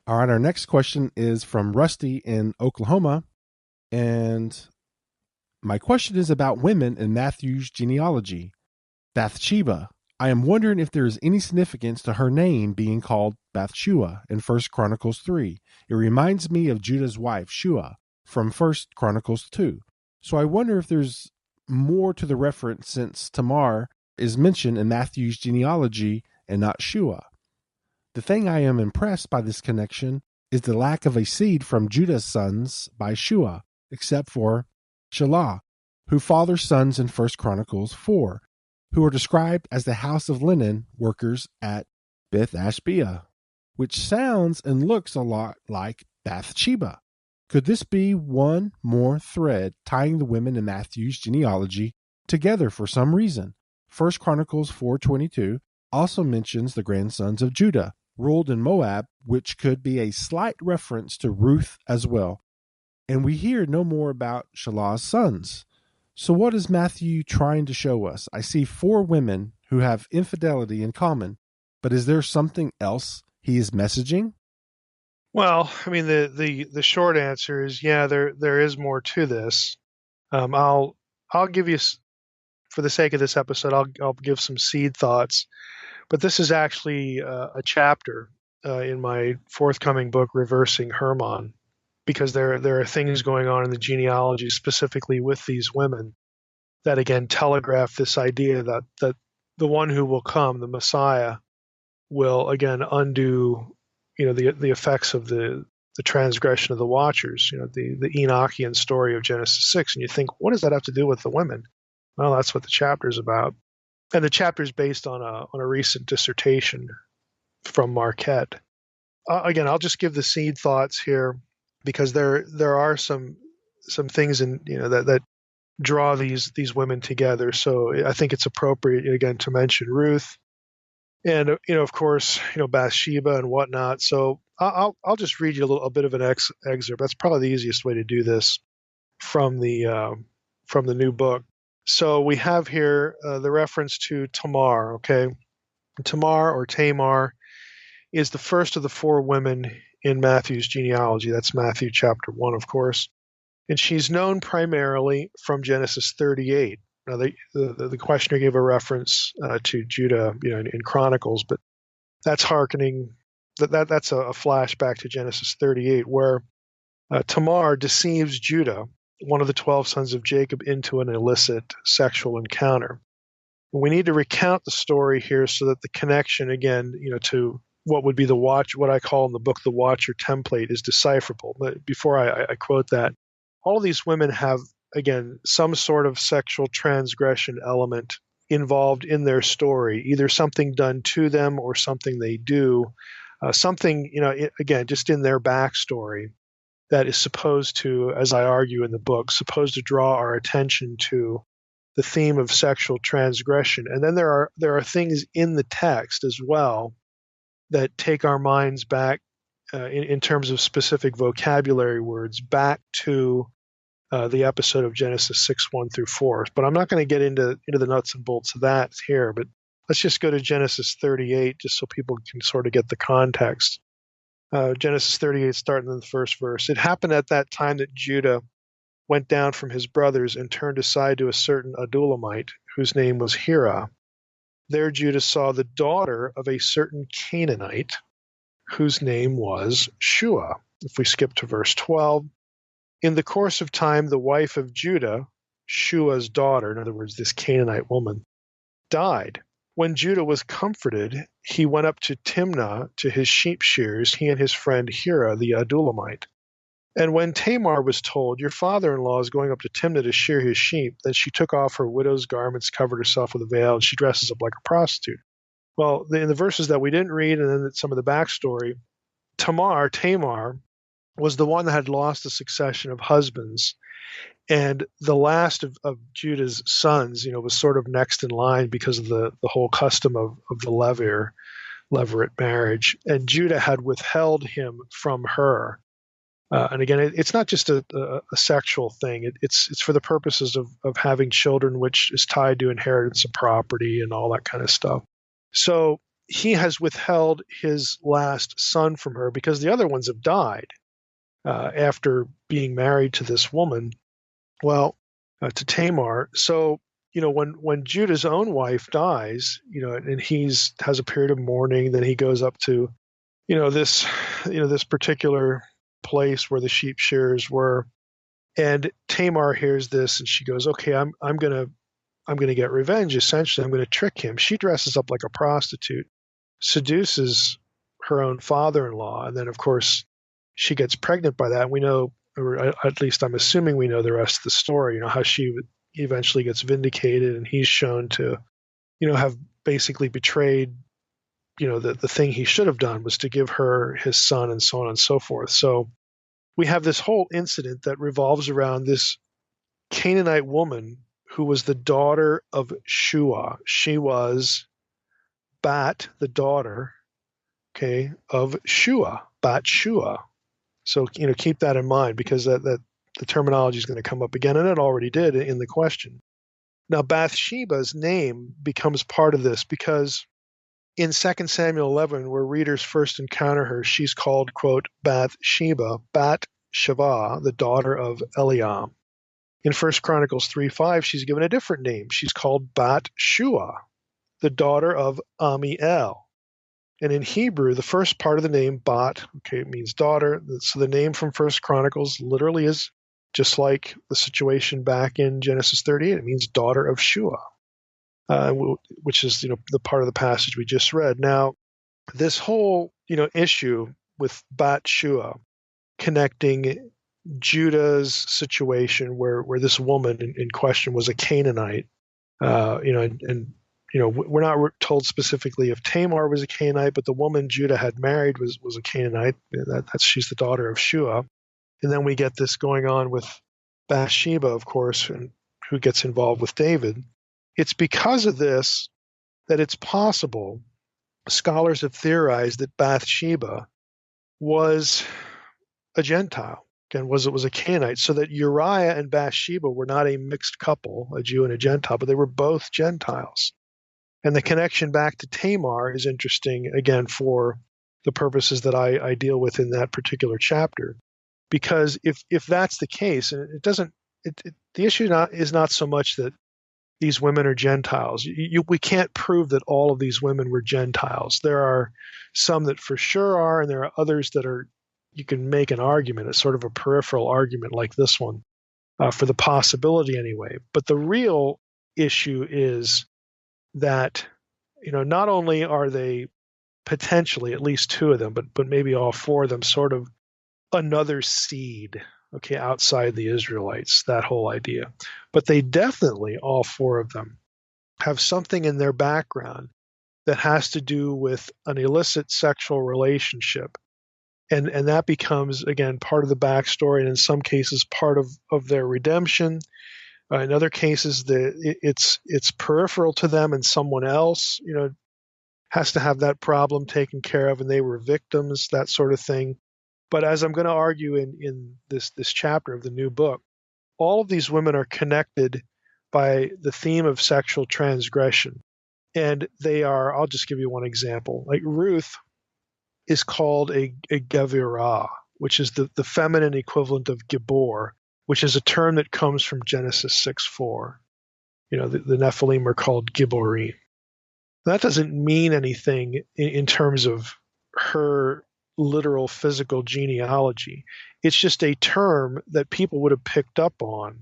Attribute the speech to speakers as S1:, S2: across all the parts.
S1: All right, our next question is from Rusty in Oklahoma. And my question is about women in Matthew's genealogy. Bathsheba. I am wondering if there is any significance to her name being called Bathshua in 1 Chronicles 3. It reminds me of Judah's wife, Shua, from 1 Chronicles 2. So I wonder if there's more to the reference since Tamar is mentioned in Matthew's genealogy and not Shua. The thing I am impressed by this connection is the lack of a seed from Judah's sons by Shua, except for Shelah, who fathers sons in 1 Chronicles 4, who are described as the house of linen workers at Beth Ashbea, which sounds and looks a lot like Bathsheba. Could this be one more thread tying the women in Matthew's genealogy together for some reason? 1 Chronicles 4:22 also mentions the grandsons of Judah, ruled in Moab, which could be a slight reference to Ruth as well. And we hear no more about Shelah's sons. So what is Matthew trying to show us? I see 4 women who have infidelity in common, but is there something else he is messaging?
S2: Well, I mean, the short answer is there is more to this. I'll give you, for the sake of this episode, I'll give some seed thoughts, but this is actually a chapter in my forthcoming book, Reversing Hermon, because there are things going on in the genealogy specifically with these women that again telegraph this idea that the one who will come, the Messiah, will again undo the effects of the transgression of the Watchers, the Enochian story of Genesis 6. And you think, what does that have to do with the women? Well, that's what the chapter is about. And the chapter is based on a recent dissertation from Marquette. Again, I'll just give the seed thoughts here because there are some things in that draw these women together. So I think it's appropriate again to mention Ruth, and of course Bathsheba and whatnot. So I'll just read you a bit of an excerpt. That's probably the easiest way to do this from the new book. So we have here the reference to Tamar. Okay, Tamar or Tamar is the first of the 4 women in Matthew's genealogy. That's Matthew chapter 1, of course. And she's known primarily from Genesis 38. Now, the questioner gave a reference to Judah, in Chronicles, but that's hearkening. That's a flashback to Genesis 38, where Tamar deceives Judah, one of the 12 sons of Jacob, into an illicit sexual encounter. We need to recount the story here so that the connection, again, to what would be what I call in the book the Watcher template, is decipherable. But before I quote that, all of these women have, again, some sort of sexual transgression element involved in their story, either something done to them or something they do, something, again, just in their backstory that is supposed to, as I argue in the book, supposed to draw our attention to the theme of sexual transgression. And then there are things in the text as well that take our minds back in terms of specific vocabulary words back to the episode of Genesis 6:1 through 4. But I'm not going to get into the nuts and bolts of that here, but let's just go to Genesis 38 just so people can sort of get the context. Genesis 38, starting in the first verse. It happened at that time that Judah went down from his brothers and turned aside to a certain Adulamite, whose name was Hira. There Judah saw the daughter of a certain Canaanite, whose name was Shua. If we skip to verse 12, in the course of time, the wife of Judah, Shua's daughter, in other words, this Canaanite woman, died. When Judah was comforted, he went up to Timnah to his sheep shears, he and his friend Hira the Adulamite. And when Tamar was told, your father-in-law is going up to Timnah to shear his sheep, then she took off her widow's garments, covered herself with a veil, and she dresses up like a prostitute. Well, in the verses that we didn't read, and then some of the backstory, Tamar, was the one that had lost a succession of husbands. And the last of Judah's sons, was sort of next in line because of the whole custom of the levirate marriage. And Judah had withheld him from her. And again, it's not just a sexual thing. It's for the purposes of having children, which is tied to inheritance of property and all that kind of stuff. So he has withheld his last son from her because the other ones have died after being married to this woman. Well, to Tamar. So, when Judah's own wife dies, and he's has a period of mourning, then he goes up to, this, this particular place where the sheep shearers were, and Tamar hears this, and she goes, "Okay, I'm gonna get revenge. Essentially, I'm gonna trick him." She dresses up like a prostitute, seduces her own father-in-law, and then of course she gets pregnant by that. And we know, or at least I'm assuming we know the rest of the story. How she eventually gets vindicated, and he's shown to, have basically betrayed. The thing he should have done was to give her his son, and so on and so forth. So we have this whole incident that revolves around this Canaanite woman who was the daughter of Shua. She was Bat, the daughter, okay, of Shua, Bat Shua. So, keep that in mind, because that the terminology is going to come up again, and it already did in the question. Now, Bathsheba's name becomes part of this because in 2 Samuel 11, where readers first encounter her, she's called, quote, Bathsheba, Bat-Sheva, the daughter of Eliam. In 1 Chronicles 3:5, she's given a different name. She's called Bat-Shua, the daughter of Amiel. And in Hebrew, the first part of the name, Bat, okay, it means daughter. So the name from 1 Chronicles literally is just like the situation back in Genesis 38. It means daughter of Shua, which is, the part of the passage we just read. Now, this whole, issue with Bat Shua connecting Judah's situation where this woman in question was a Canaanite, we're not told specifically if Tamar was a Canaanite, but the woman Judah had married was a Canaanite. She's the daughter of Shua. And then we get this going on with Bathsheba, of course, and who gets involved with David. It's because of this that it's possible, scholars have theorized, that Bathsheba was a Gentile. Again, was a Canaanite, so that Uriah and Bathsheba were not a mixed couple, a Jew and a Gentile, but they were both Gentiles. And the connection back to Tamar is interesting, again, for the purposes that I deal with in that particular chapter. Because if that's the case, and the issue is not so much that these women are Gentiles. We can't prove that all of these women were Gentiles. There are some that for sure are, and there are others that are, you can make an argument, it's sort of a peripheral argument like this one, for the possibility anyway. But the real issue is that, not only are they potentially, at least two of them, but maybe all four of them, sort of another seed, okay, outside the Israelites, that whole idea. But they definitely, all four of them, have something in their background that has to do with an illicit sexual relationship. And that becomes, again, part of the backstory, and in some cases part of their redemption. In other cases, it's peripheral to them, and someone else, has to have that problem taken care of, and they were victims, that sort of thing. But as I'm going to argue in this chapter of the new book, all of these women are connected by the theme of sexual transgression. And they are, I'll just give you one example. Like Ruth is called a Gevirah, which is the feminine equivalent of Gibor, which is a term that comes from Genesis 6:4. The Nephilim are called Giborim. That doesn't mean anything in terms of her literal physical genealogy. It's just a term that people would have picked up on,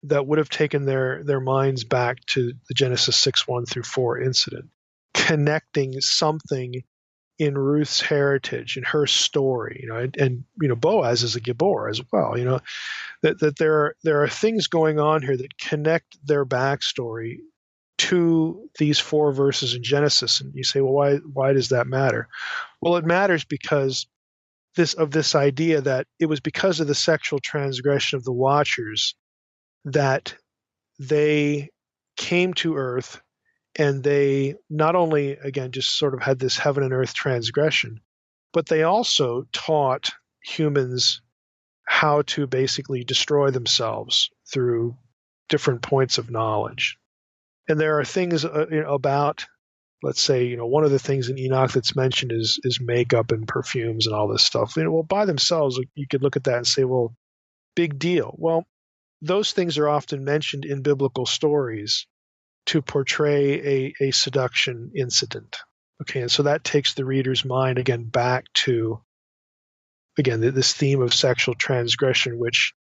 S2: that would have taken their minds back to the Genesis 6:1 through 4 incident, connecting something in Ruth's heritage, in her story, and Boaz is a Gibor as well. That there are things going on here that connect their backstory to these 4 verses in Genesis. And you say, well, why does that matter? Well, it matters because this idea that it was because of the sexual transgression of the Watchers that they came to earth, and they not only, again, just sort of had this heaven and earth transgression, but they also taught humans how to basically destroy themselves through different points of knowledge. And there are things about let's say, one of the things in Enoch that's mentioned is makeup and perfumes and all this stuff. Well, by themselves, you could look at that and say, well, big deal. Well, those things are often mentioned in biblical stories to portray a seduction incident. Okay, and so that takes the reader's mind again back to, again, this theme of sexual transgression, which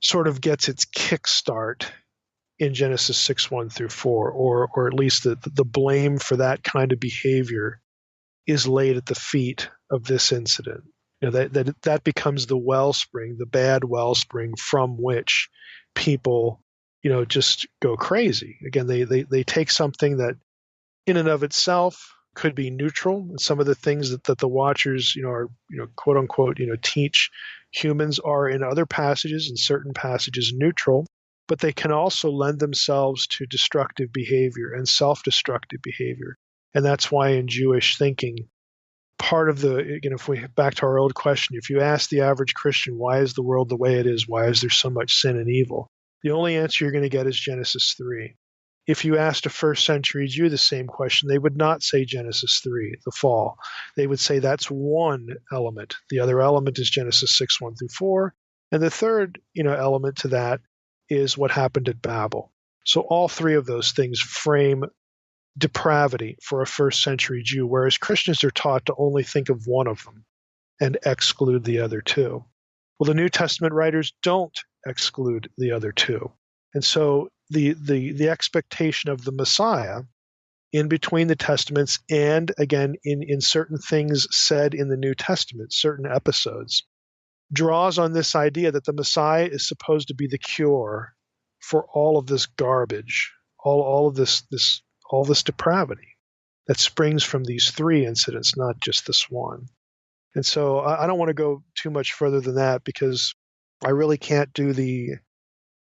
S2: sort of gets its kickstart in Genesis 6:1-4, or at least the blame for that kind of behavior is laid at the feet of this incident. That becomes the wellspring, the bad wellspring from which people, just go crazy. Again, they take something that in and of itself could be neutral, and some of the things that the watchers, are, quote unquote, teach humans are in other passages, in certain passages, neutral, but they can also lend themselves to destructive behavior and self-destructive behavior. And that's why in Jewish thinking, part of if we back to our old question, if you ask the average Christian, why is the world the way it is? Why is there so much sin and evil? The only answer you're going to get is Genesis 3. If you asked a first century Jew the same question, they would not say Genesis 3, the fall. They would say that's one element. The other element is Genesis 6:1-4. And the third, element to that is what happened at Babel. So all three of those things frame depravity for a first century Jew, whereas Christians are taught to only think of one of them and exclude the other two. Well, the New Testament writers don't exclude the other two. And so the expectation of the Messiah in between the Testaments, and again in certain things said in the New Testament, certain episodes, draws on this idea that the Messiah is supposed to be the cure for all of this garbage, all of this depravity that springs from these three incidents, not just this one. And so I don't want to go too much further than that, because I really can't do the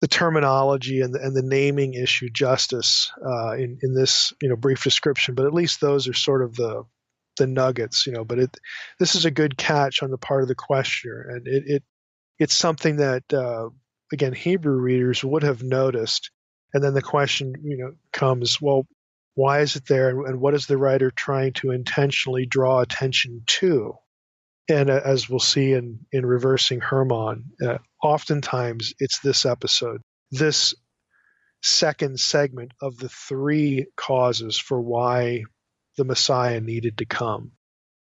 S2: terminology and the naming issue justice in this brief description. But at least those are sort of the nuggets. But this is a good catch on the part of the questioner, and it's something that again, Hebrew readers would have noticed. And then the question comes, well, why is it there, and what is the writer trying to intentionally draw attention to? And as we'll see in Reversing Hermon, oftentimes it's this episode, this second segment of the three causes for why the Messiah needed to come.